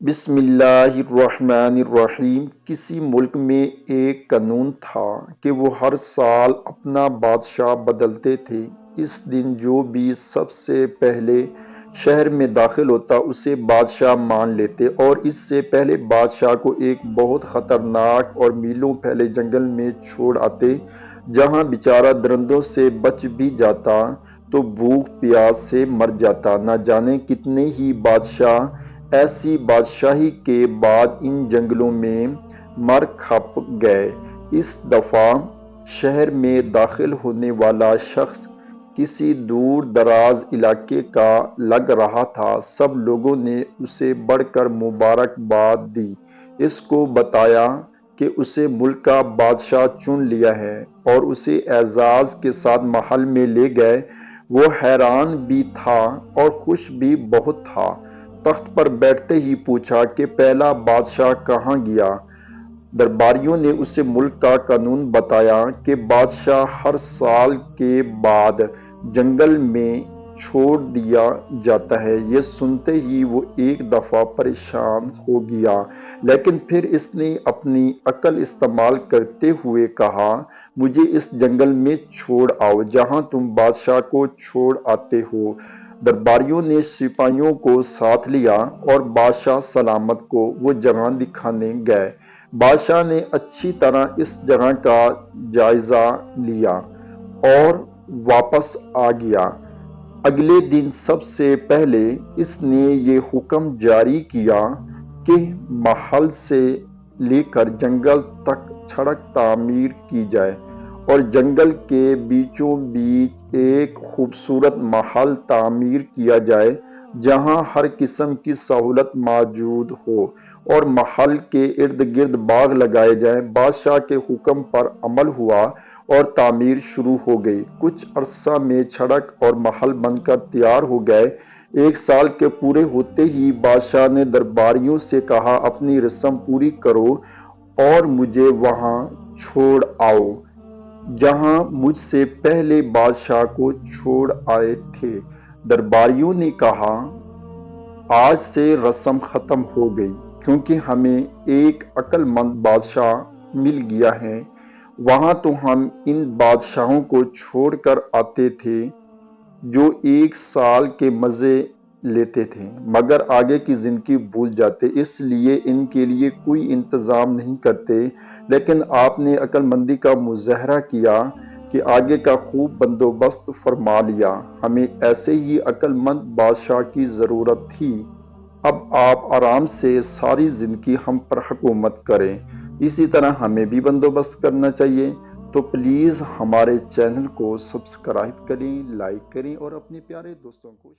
بسم اللہ الرحمن الرحیم۔ کسی ملک میں ایک قانون تھا کہ وہ ہر سال اپنا بادشاہ بدلتے تھے۔ اس دن جو بھی سب سے پہلے شہر میں داخل ہوتا اسے بادشاہ مان لیتے، اور اس سے پہلے بادشاہ کو ایک بہت خطرناک اور میلوں پھیلے جنگل میں چھوڑ آتے، جہاں بیچارہ درندوں سے بچ بھی جاتا تو بھوک پیاس سے مر جاتا۔ نہ جانے کتنے ہی بادشاہ ایسی بادشاہی کے بعد ان جنگلوں میں مر کھپ گئے۔ اس دفعہ شہر میں داخل ہونے والا شخص کسی دور دراز علاقے کا لگ رہا تھا۔ سب لوگوں نے اسے بڑھ کر مبارکباد دی، اس کو بتایا کہ اسے ملک کا بادشاہ چن لیا ہے، اور اسے اعزاز کے ساتھ محل میں لے گئے۔ وہ حیران بھی تھا اور خوش بھی بہت تھا۔ تخت پر بیٹھتے ہی پوچھا کہ پہلا بادشاہ کہاں گیا؟ درباریوں نے اسے ملک کا قانون بتایا کہ بادشاہ ہر سال کے بعد جنگل میں چھوڑ دیا جاتا ہے۔ یہ سنتے ہی وہ ایک دفعہ پریشان ہو گیا، لیکن پھر اس نے اپنی عقل استعمال کرتے ہوئے کہا، مجھے اس جنگل میں چھوڑ آؤ جہاں تم بادشاہ کو چھوڑ آتے ہو۔ درباریوں نے سپاہیوں کو ساتھ لیا اور بادشاہ سلامت کو وہ جگہ دکھانے گئے۔ بادشاہ نے اچھی طرح اس جگہ کا جائزہ لیا اور واپس آ گیا۔ اگلے دن سب سے پہلے اس نے یہ حکم جاری کیا کہ محل سے لے کر جنگل تک سڑک تعمیر کی جائے، اور جنگل کے بیچوں بیچ ایک خوبصورت محل تعمیر کیا جائے جہاں ہر قسم کی سہولت موجود ہو، اور محل کے ارد گرد باغ لگائے جائیں۔ بادشاہ کے حکم پر عمل ہوا اور تعمیر شروع ہو گئی۔ کچھ عرصہ میں سڑک اور محل بن کر تیار ہو گئے۔ ایک سال کے پورے ہوتے ہی بادشاہ نے درباریوں سے کہا، اپنی رسم پوری کرو اور مجھے وہاں چھوڑ آؤ جہاں مجھ سے پہلے بادشاہ کو چھوڑ آئے تھے۔ درباریوں نے کہا، آج سے رسم ختم ہو گئی، کیونکہ ہمیں ایک عقل مند بادشاہ مل گیا ہے۔ وہاں تو ہم ان بادشاہوں کو چھوڑ کر آتے تھے جو ایک سال کے مزے لیتے تھے، مگر آگے کی زندگی بھول جاتے، اس لیے ان کے لیے کوئی انتظام نہیں کرتے۔ لیکن آپ نے عقل مندی کا مظاہرہ کیا کہ آگے کا خوب بندوبست فرما لیا۔ ہمیں ایسے ہی عقل مند بادشاہ کی ضرورت تھی۔ اب آپ آرام سے ساری زندگی ہم پر حکومت کریں۔ اسی طرح ہمیں بھی بندوبست کرنا چاہیے۔ تو پلیز ہمارے چینل کو سبسکرائب کریں، لائک کریں اور اپنے پیارے دوستوں کو